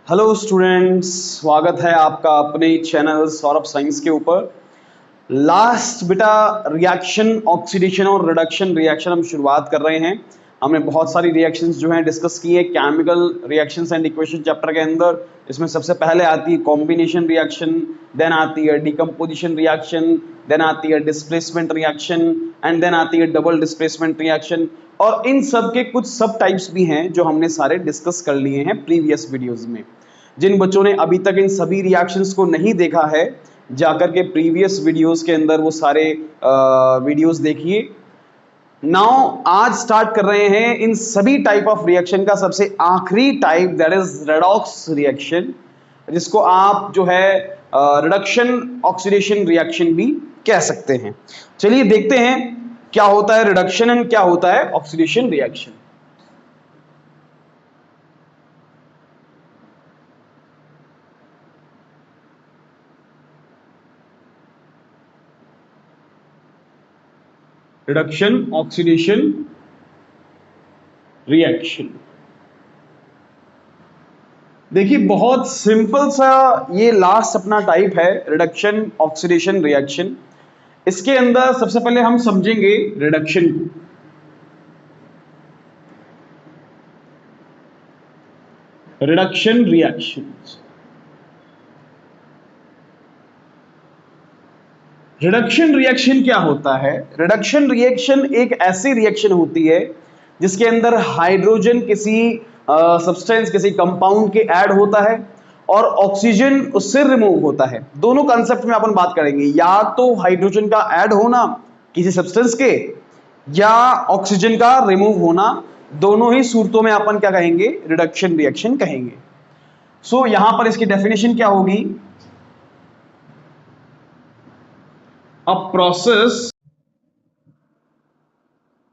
Hello students, स्वागत है आपका अपने चैनल सौरभ साइंस के ऊपर। लास्ट बेटा रिएक्शन ऑक्सीडेशन और रिडक्शन रिएक्शन हम शुरुआत कर रहे हैं। हमने बहुत सारी रिएक्शंस जो हैं डिस्कस की है chemical reactions and equation chapter के अंदर। इसमें सबसे पहले आती है कॉम्बिनेशन रिएक्शन, देन आती है डिकम्पोजिशन रिएक्शन, देन आती है डिस्प्लेसमेंट रिएक्शन एंड देन आती है डबल डिस्प्लेसमेंट रिएक्शन। और इन सब के कुछ सब टाइप्स भी हैं जो हमने सारे डिस्कस कर लिए हैं प्रीवियस वीडियोस में। जिन बच्चों ने अभी तक इन सभी रिएक्शंस को नहीं देखा है, जाकर के प्रीवियस वीडियोस के अंदर वो सारे वीडियोस देखिए। नाउ आज स्टार्ट कर रहे हैं इन सभी टाइप ऑफ रिएक्शन का सबसे आखिरी type, that is redox reaction, जिसको आप जो है रिडक्शन ऑक्सीडेशन रिएक्शन भी कह सकते हैं। चलिए देखते हैं क्या होता है रिडक्शन एंड क्या होता है oxidation reaction. Reduction oxidation reaction, देखिए बहुत सिंपल सा ये लास्ट अपना टाइप है रिडक्शन ऑक्सीडेशन रिएक्शन। इसके अंदर सबसे पहले हम समझेंगे रिडक्शन को। रिडक्शन रिएक्शन, रिडक्शन रिएक्शन क्या होता है? रिडक्शन रिएक्शन एक ऐसी रिएक्शन होती है जिसके अंदर हाइड्रोजन किसी सब्सटेंस किसी कंपाउंड के ऐड होता है और ऑक्सीजन उससे रिमूव होता है। दोनों कंसेप्ट में अपन बात करेंगे, या तो हाइड्रोजन का ऐड होना किसी सब्सटेंस के या ऑक्सीजन का रिमूव होना। दोनों ही सूरतों में अपन क्या कहेंगे? रिडक्शन रिएक्शन कहेंगे। सो यहां पर इसकी डेफिनेशन क्या होगी? A process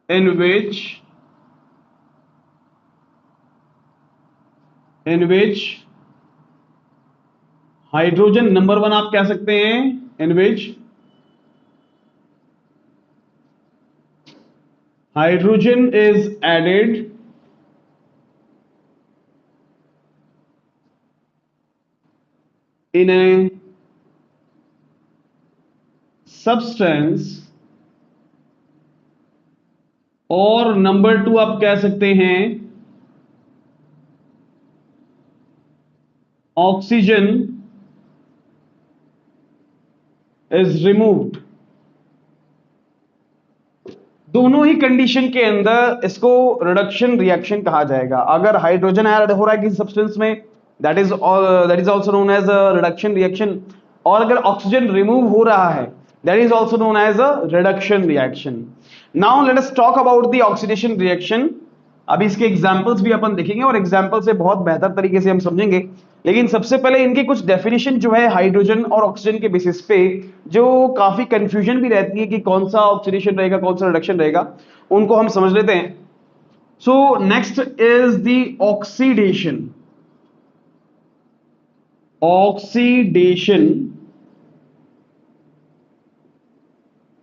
in which hydrogen number one आप कह सकते हैं, in which hydrogen is added in a substance, और नंबर टू आप कह सकते हैं ऑक्सीजन इज रिमूव्ड। दोनों ही कंडीशन के अंदर इसको रिडक्शन रिएक्शन कहा जाएगा। अगर हाइड्रोजन ऐड हो रहा है किसी सब्सटेंस में, that is also known as a reduction reaction, और अगर ऑक्सीजन रिमूव हो रहा है that is also known as a reduction reaction. Now let us talk about the oxidation reaction. अभी इसके एग्जांपल्स भी अपन देखेंगे और एग्जांपल से बहुत बेहतर तरीके से हम समझेंगे, लेकिन सबसे पहले इनकी कुछ डेफिनेशन जो है हाइड्रोजन और ऑक्सीजन के बेसिस पे, जो काफी कंफ्यूजन भी रहती है कि कौन सा ऑक्सीडेशन रहेगा कौन सा रिडक्शन रहेगा, उनको हम समझ लेते हैं। So next is the oxidation. Oxidation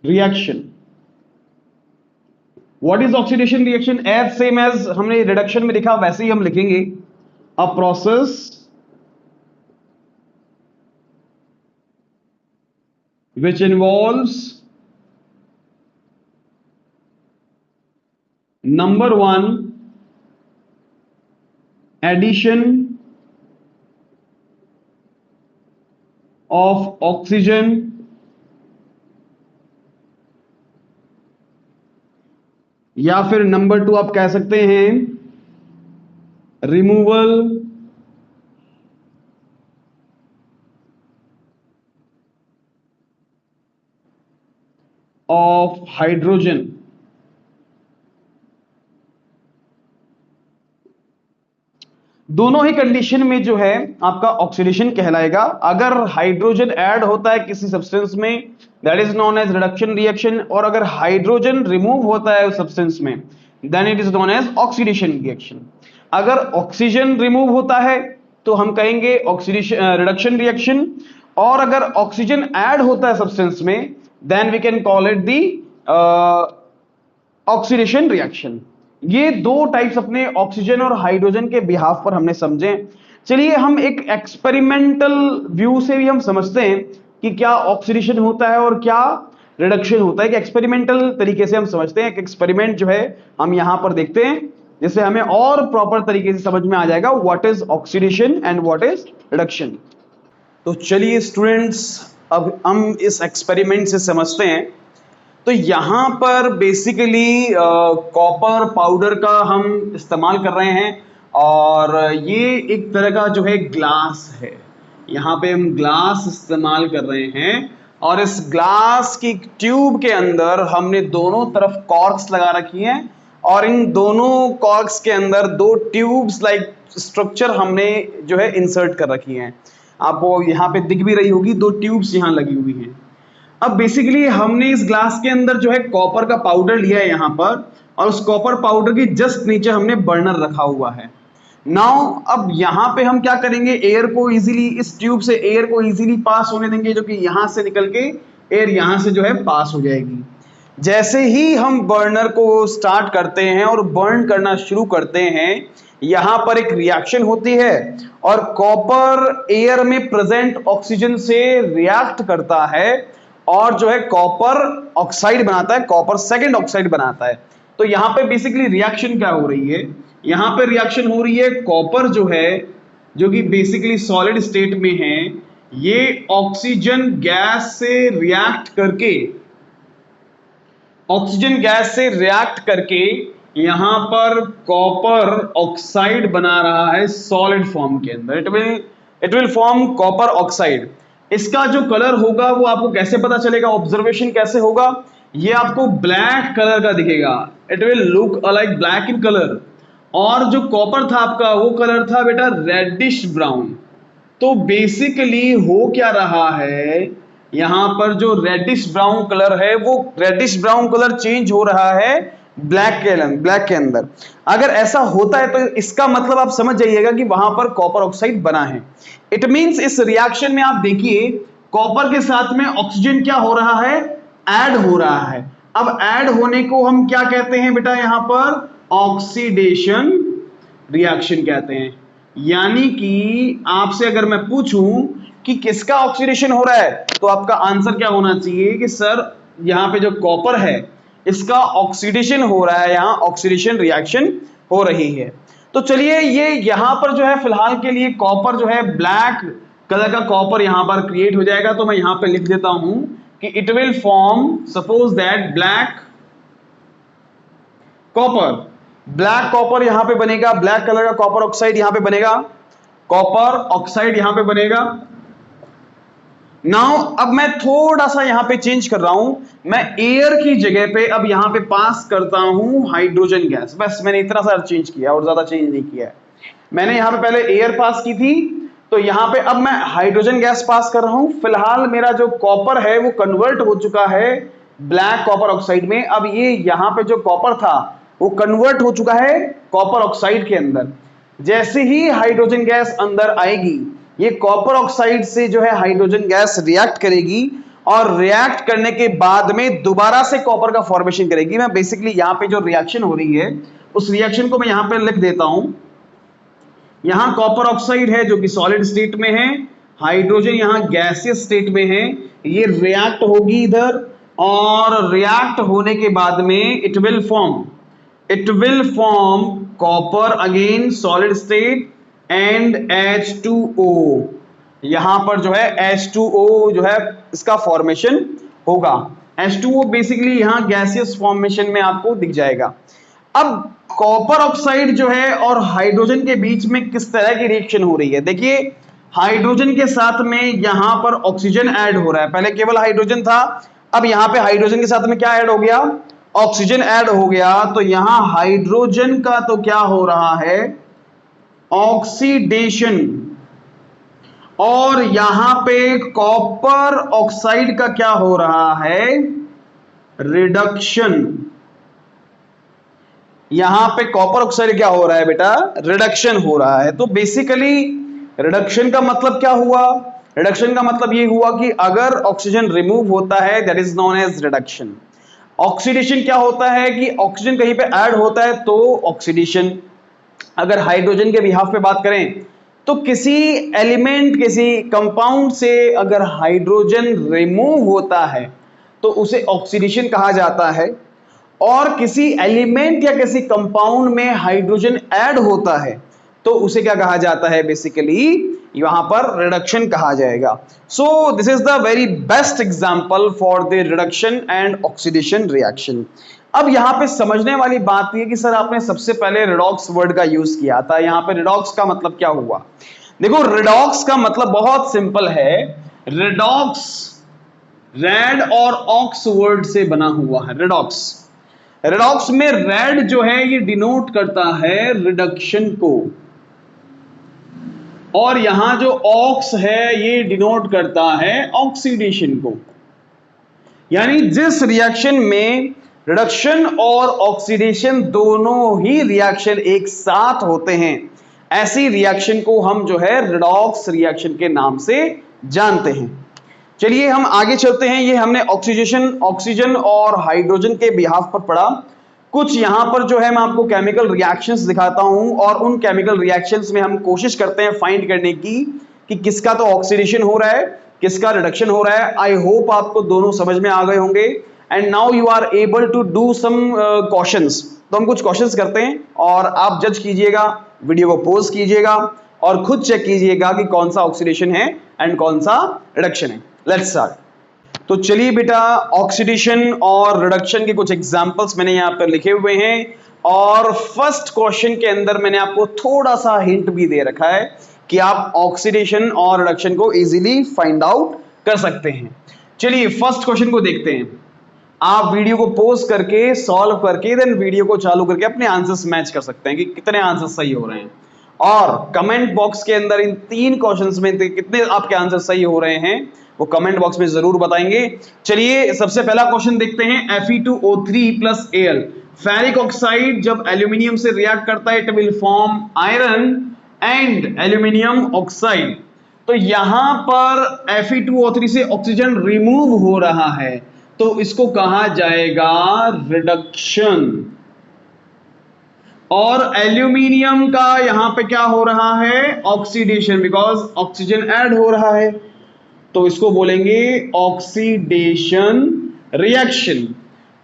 reaction, what is oxidation reaction? As same as हमने रिडक्शन में लिखा वैसे ही हम लिखेंगे, a process which involves number one addition of oxygen या फिर नंबर टू आप कह सकते हैं रिमूवल ऑफ हाइड्रोजन। दोनों ही कंडीशन में जो है आपका ऑक्सीडेशन कहलाएगा। अगर हाइड्रोजन ऐड होता है किसी सब्सटेंस में that is known as reduction reaction, और अगर हाइड्रोजन रिमूव होता है उस सब्सटेंस में then it is known as oxidation reaction. अगर ऑक्सीजन रिमूव होता है तो हम कहेंगे ऑक्सीडेशन रिडक्शन रिएक्शन, और अगर ऑक्सीजन ऐड होता है सब्सटेंस में then we can call it the oxidation reaction. ये दो टाइप्स अपने ऑक्सीजन और हाइड्रोजन के बिहाफ पर हमने समझे। चलिए हम एक एक्सपेरिमेंटल व्यू से भी हम समझते हैं कि क्या ऑक्सीडेशन होता है और क्या रिडक्शन होता है। कि एक्सपेरिमेंटल तरीके से हम समझते हैं, एक एक्सपेरिमेंट जो है हम यहां पर देखते हैं, जिससे हमें और प्रॉपर तरीके से समझ में आ जाएगा what is oxidation and what is reduction. तो चलिए स्टूडेंट्स, अब हम इस एक्सपेरिमेंट से समझते हैं। तो यहाँ पर बेसिकली कॉपर पाउडर का हम इस्तेमाल कर रहे हैं और ये एक तरह का जो है ग्लास है। यहाँ पे हम ग्लास इस्तेमाल कर रहे हैं और इस ग्लास की ट्यूब के अंदर हमने दोनों तरफ कॉर्क्स लगा रखी हैं और इन दोनों कॉर्क्स के अंदर दो ट्यूब्स लाइक स्ट्रक्चर हमने जो है इंसर्ट कर रखी हैं। आपको यहाँ पे दिख भी रही होगी, दो ट्यूब्स यहाँ लगी हुई हैं। अब बेसिकली हमने इस ग्लास के अंदर जो है कॉपर का पाउडर लिया है यहाँ पर, और उस कॉपर पाउडर के जस्ट नीचे हमने बर्नर रखा हुआ है। नाउ अब यहाँ पे हम क्या करेंगे, एयर को इजीली, इस ट्यूब से एयर को इजीली पास होने देंगे, जो कि यहाँ से निकल के एयर यहाँ से जो है पास हो जाएगी। जैसे ही हम बर्नर को स्टार्ट करते हैं और बर्न करना शुरू करते हैं, यहाँ पर एक रिएक्शन होती है और कॉपर एयर में प्रेजेंट ऑक्सीजन से रिएक्ट करता है और जो है कॉपर ऑक्साइड बनाता है, कॉपर सेकंड ऑक्साइड बनाता है। तो यहाँ पे बेसिकली रिएक्शन क्या हो रही है, यहाँ पे रिएक्शन हो रही है कॉपर जो है, जो कि बेसिकली सॉलिड स्टेट में है, ये ऑक्सीजन गैस से रिएक्ट करके यहाँ पर कॉपर ऑक्साइड बना रहा है सॉलिड फॉर्म के अंदर। It will form copper oxide. इसका जो कलर होगा वो आपको कैसे पता चलेगा, ऑब्जर्वेशन कैसे होगा, ये आपको ब्लैक कलर का दिखेगा। It will look like black in colour. और जो कॉपर था आपका, वो कलर था बेटा रेडिश ब्राउन। तो बेसिकली हो क्या रहा है, यहां पर जो रेडिश ब्राउन कलर है, वो रेडिश ब्राउन कलर चेंज हो रहा है ब्लैक के अंदर। अगर ऐसा होता है तो इसका मतलब आप समझ जाइएगा कि वहां पर कॉपर ऑक्साइड बना है। इट मींस इस रिएक्शन में आप देखिए कॉपर के साथ में ऑक्सीजन क्या हो रहा है, ऐड हो रहा है। अब ऐड होने को हम क्या कहते हैं बेटा, यहां पर ऑक्सीडेशन रिएक्शन कहते हैं। यानी कि आपसे अगर मैं पूछूं कि किसका ऑक्सीडेशन हो रहा है, तो आपका आंसर क्या होना चाहिए कि सर यहाँ पे जो कॉपर है इसका ऑक्सीडेशन हो रहा है, यहाँ ऑक्सीडेशन रिएक्शन हो रही है। तो चलिए ये यहाँ पर जो है फिलहाल के लिए कॉपर जो है ब्लैक कलर का कॉपर यहाँ पर क्रिएट हो जाएगा। तो मैं यहाँ पे लिख देता हूं कि it will form, suppose that black copper यहां पे बनेगा, ब्लैक कलर का कॉपर ऑक्साइड यहां पे बनेगा, कॉपर ऑक्साइड यहां पे बनेगा। नाउ अब मैं थोड़ा सा यहां पे चेंज कर रहा हूं, मैं एयर की जगह पे अब यहां पे पास करता हूं हाइड्रोजन गैस। बस मैंने इतना सा चेंज किया और ज्यादा चेंज नहीं किया है। मैंने यहां पे पहले एयर पास की थी, तो यहां पे अब मैं हाइड्रोजन गैस पास कर रहा हूं। फिलहाल मेरा जो कॉपर है वो कन्वर्ट हो चुका है ब्लैक कॉपर ऑक्साइड में। अब ये यहां पे जो कॉपर था वो कन्वर्ट हो चुका है कॉपर ऑक्साइड के अंदर। जैसे ही हाइड्रोजन गैस अंदर आएगी, ये कॉपर ऑक्साइड से जो है हाइड्रोजन गैस रिएक्ट करेगी और रिएक्ट करने के बाद में दोबारा से कॉपर का फॉर्मेशन करेगी। मैं बेसिकली यहाँ पे जो रिएक्शन हो रही है उस रिएक्शन को मैं यहाँ पे लिख देता हूं। यहाँ कॉपर ऑक्साइड है जो कि सॉलिड स्टेट में है, हाइड्रोजन यहाँ गैसियस स्टेट में है, ये रिएक्ट होगी इधर और रिएक्ट होने के बाद में it will form copper again solid state and H2O। यहां पर जो है H2O जो है इसका फॉर्मेशन होगा। H2O बेसिकली यहां गैसियस फॉर्मेशन में आपको दिख जाएगा। अब कॉपर ऑक्साइड जो है और हाइड्रोजन के बीच में किस तरह की रिएक्शन हो रही है, देखिए हाइड्रोजन के साथ में यहां पर ऑक्सीजन ऐड हो रहा है। पहले केवल हाइड्रोजन था, अब यहां पे हाइड्रोजन के साथ में क्या ऐड हो गया, ऑक्सीजन ऐड हो गया। तो यहां हाइड्रोजन का तो क्या हो रहा है, ऑक्सीडेशन, और यहां पे कॉपर ऑक्साइड का क्या हो रहा है, रिडक्शन। यहां पे कॉपर ऑक्साइड क्या हो रहा है बेटा, रिडक्शन हो रहा है। तो बेसिकली रिडक्शन का मतलब क्या हुआ, रिडक्शन का मतलब ये हुआ कि अगर ऑक्सीजन रिमूव होता है that is known as reduction. Oxidation क्या होता है कि ऑक्सीजन कहीं पे ऐड होता है तो ऑक्सीडेशन। अगर हाइड्रोजन के बिहाफ पे बात करें तो किसी एलिमेंट, किसी कंपाउंड से अगर हाइड्रोजन रिमूव होता है तो उसे ऑक्सीडेशन कहा जाता है, और किसी एलिमेंट या किसी कंपाउंड में हाइड्रोजन ऐड होता है तो उसे क्या कहा जाता है, बेसिकली यहां पर रिडक्शन कहा जाएगा। So this is the very best example for the reduction and oxidation reaction. अब यहां पे समझने वाली बात यह कि सर आपने सबसे पहले रिडॉक्स वर्ड का यूज किया था, यहां पे रिडॉक्स का मतलब क्या हुआ? देखो, रिडॉक्स का मतलब बहुत सिंपल है। रिडॉक्स रेड और ऑक्स वर्ड से बना हुआ है। रिडॉक्स, रिडॉक्स में रेड जो है ये डिनोट करता है रिडक्शन को, और यहां जो ऑक्स है ये डिनोट करता है ऑक्सीडेशन को। यानी जिस रिएक्शन में रिडक्शन और ऑक्सीडेशन दोनों ही रिएक्शन एक साथ होते हैं, ऐसी रिएक्शन को हम जो है रिडॉक्स रिएक्शन के नाम से जानते हैं। चलिए हम आगे चलते हैं। ये हमने ऑक्सीजन और हाइड्रोजन के बिहाफ पर पढ़ा। कुछ यहां पर जो है मैं आपको केमिकल रिएक्शंस दिखाता हूं, और उन केमिकल रिएक्शंस में हम कोशिश करते हैं फाइंड करने की कि किसका तो ऑक्सीडेशन हो रहा है, किसका रिडक्शन हो रहा है। आई होप आपको दोनों समझ में आ गए होंगे, and now you are able to do some questions. तो हम कुछ क्वेश्चंस करते हैं और आप जज कीजिएगा, वीडियो को पॉज कीजिएगा और खुद चेक कीजिएगा कि कौन सा ऑक्सीडेशन है एंड कौन सा रिडक्शन है। Let's start. तो चलिए बेटा, ऑक्सीडेशन और रिडक्शन के कुछ एग्जांपल्स मैंने यहां पर लिखे हुए हैं, और फर्स्ट क्वेश्चन के अंदर मैंने आपको थोड़ा सा हिंट भी दे रखा है कि आप ऑक्सीडेशन और रिडक्शन को इजीली फाइंड आउट कर सकते हैं। चलिए फर्स्ट क्वेश्चन को देखते हैं। आप वीडियो को पॉज करके सॉल्व करके देन वीडियो को चालू करके अपने आंसर्स मैच कर सकते हैं कि कितने आंसर्स सही हो रहे हैं, और कमेंट बॉक्स के अंदर इन 3 क्वेश्चंस में कितने आपके आंसर सही हो रहे हैं वो कमेंट बॉक्स में जरूर बताएंगे। चलिए सबसे पहला क्वेश्चन देखते हैं। Fe2O3 plus Al, ferric oxide जब एल्यूमिनियम से रिएक्ट करता है it will form iron and aluminium oxide. तो यहां पर Fe2O3 से ऑक्सीजन रिमूव हो रहा है तो इसको कहा जाएगा रिडक्शन, और एल्यूमिनियम का यहां पे क्या हो रहा है, ऑक्सीडेशन, बिकॉज ऑक्सीजन ऐड हो रहा है तो इसको बोलेंगे ऑक्सीडेशन रिएक्शन।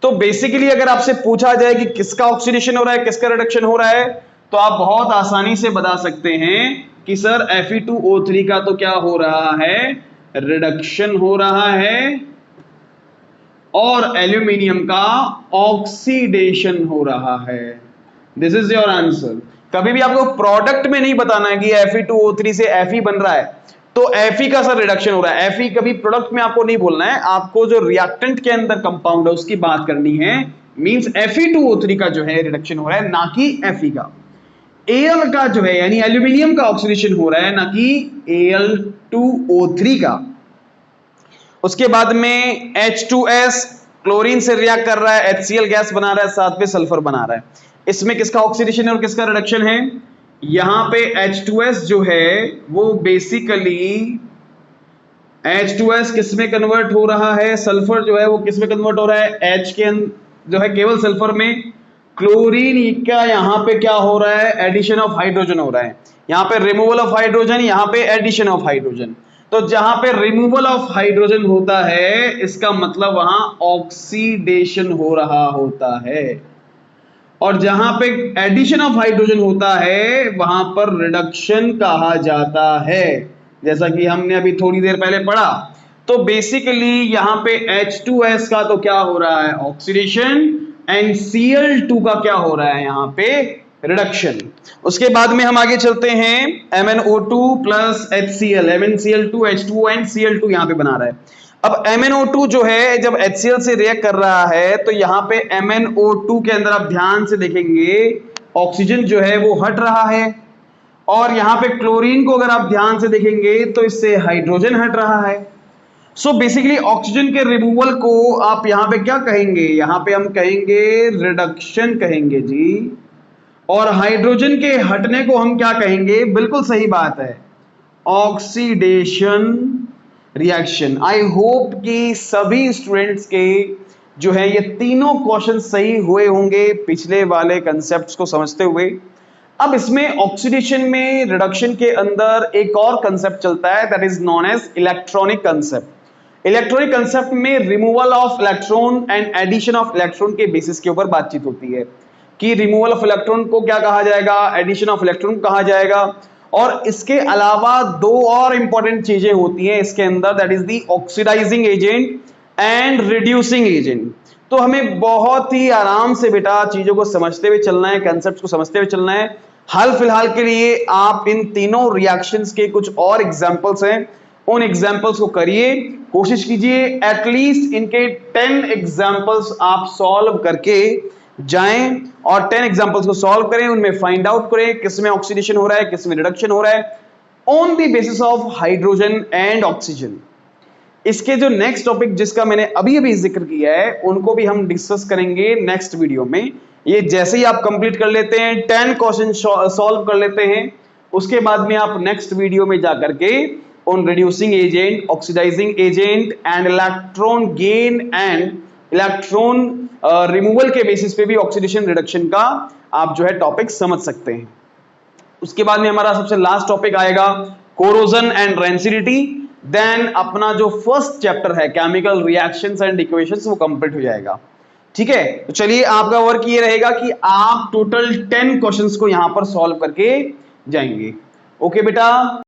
तो बेसिकली अगर आपसे पूछा जाए कि किसका ऑक्सीडेशन हो रहा है, किसका रिडक्शन हो रहा है, तो आप बहुत आसानी से बता सकते हैं कि सर Fe2O3 का तो क्या हो रहा है, रिडक्शन हो रहा है, और एल्यूमिनियम का ऑक्सीडेशन हो रहा है। This is your answer. कभी भी आपको प्रोडक्ट में नहीं बताना है कि Fe2O3 से Fe बन रहा है तो Fe का सर रिडक्शन हो रहा है। Fe कभी प्रोडक्ट में आपको नहीं बोलना है, आपको जो रिएक्टेंट के अंदर कंपाउंड है उसकी बात करनी है। मींस Fe2O3 का जो है रिडक्शन हो रहा है, ना कि Fe का। Al का जो है यानी एल्यूमिनियम का ऑक्सीडेशन हो रहा है, ना कि Al2O3 का। उसके बाद में H2S क्लोरीन से रिएक्ट कर रहा है, HCl गैस बना रहा है, साथ में सल्फर बना रहा है। इसमें किसका ऑक्सीडेशन है और किसका रिडक्शन है? यहां पे H2S जो है वो बेसिकली H2S किस में कन्वर्ट हो रहा है, सल्फर जो है वो किस में कन्वर्ट हो रहा है, H के जो है केवल सल्फर में। क्लोरीन का यहां पे क्या हो रहा है, एडिशन ऑफ हाइड्रोजन हो रहा है। यहां पे रिमूवल ऑफ हाइड्रोजन, यहां पे एडिशन ऑफ हाइड्रोजन। तो जहां पे रिमूवल ऑफ हाइड्रोजन होता है इसका मतलब वहां ऑक्सीडेशन हो रहा होता है, और जहां पे एडिशन ऑफ हाइड्रोजन होता है वहां पर रिडक्शन कहा जाता है, जैसा कि हमने अभी थोड़ी देर पहले पढ़ा। तो बेसिकली यहां पे H2S का तो क्या हो रहा है, ऑक्सीडेशन, एंड Cl2 का क्या हो रहा है यहां पे, रिडक्शन। उसके बाद में हम आगे चलते हैं। MnO2 plus HCl, MnCl2 H2O and Cl2 यहां पे बना रहा है। अब MnO2 जो है जब HCl से रिएक्ट कर रहा है तो यहां पे MnO2 के अंदर आप ध्यान से देखेंगे ऑक्सीजन जो है वो हट रहा है, और यहां पे क्लोरीन को अगर आप ध्यान से देखेंगे तो इससे हाइड्रोजन हट रहा है। सो बेसिकली ऑक्सीजन के रिमूवल को आप यहां पे क्या कहेंगे, यहां पे हम कहेंगे रिडक्शन कहेंगे जी, और हाइड्रोजन के हटने को हम क्या कहेंगे, बिल्कुल सही बात है, ऑक्सीडेशन रिएक्शन। आई होप कि सभी स्टूडेंट्स के जो है ये तीनों क्वेश्चन सही हुए होंगे पिछले वाले कंसेप्ट्स को समझते हुए। अब इसमें ऑक्सीडेशन में रिडक्शन के अंदर एक और कंसेप्ट चलता है, that is non as electronic concept. Electronic concept में removal of electron and addition of electron के बेसिस के ऊपर बातचीत होती है कि रिमूवल ऑफ इलेक्ट्रॉन को क्या कहा जाएगा, एडिशन ऑफ इलेक्ट्रॉन कहा जाएगा। और इसके अलावा दो और इंपॉर्टेंट चीजें होती हैं इसके अंदर, that is the oxidising agent and reducing agent. तो हमें बहुत ही आराम से बेटा चीजों को समझते हुए चलना है, कंसेप्ट को समझते हुए चलना है। हाल फिलहाल के लिए आप इन तीनों रिएक्शंस के कुछ और एग्जांपल्स हैं, उन एग्जांपल्स को करिए, कोशिश कीजिए एटलीस्ट इनके 10 एग्जांपल्स आप सॉल्व करके जाएं और 10 एग्जांपल्स को सॉल्व करें, उनमें फाइंड आउट करें किसमें ऑक्सीडेशन हो रहा है, किसमें रिडक्शन हो रहा है, on the basis of hydrogen and oxygen. इसके जो नेक्स्ट टॉपिक जिसका मैंने अभी अभी जिक्र किया है उनको भी हम डिस्कस करेंगे नेक्स्ट वीडियो में। ये जैसे ही आप कंप्लीट कर लेते हैं, 10 क्वेश्चन सॉल्व कर लेते हैं, उसके बाद में आप नेक्स्ट वीडियो में जाकर के उन reducing agent, oxidising agent and electron gain and electron removal के बेसिस पे भी ऑक्सीडेशन रिडक्शन का आप जो है टॉपिक समझ सकते हैं। उसके बाद में हमारा सबसे लास्ट टॉपिक आएगा कोरोजन एंड रेंसिडिटी। देन अपना जो फर्स्ट चैप्टर है केमिकल रिएक्शंस एंड इक्वेशंस वो कंप्लीट हो जाएगा। ठीक है, तो चलिए आपका वर्क ये रहेगा कि आप टोटल 10 क्वेश्चंस को यहां पर सॉल्व करके जाएंगे। ओके बेटा।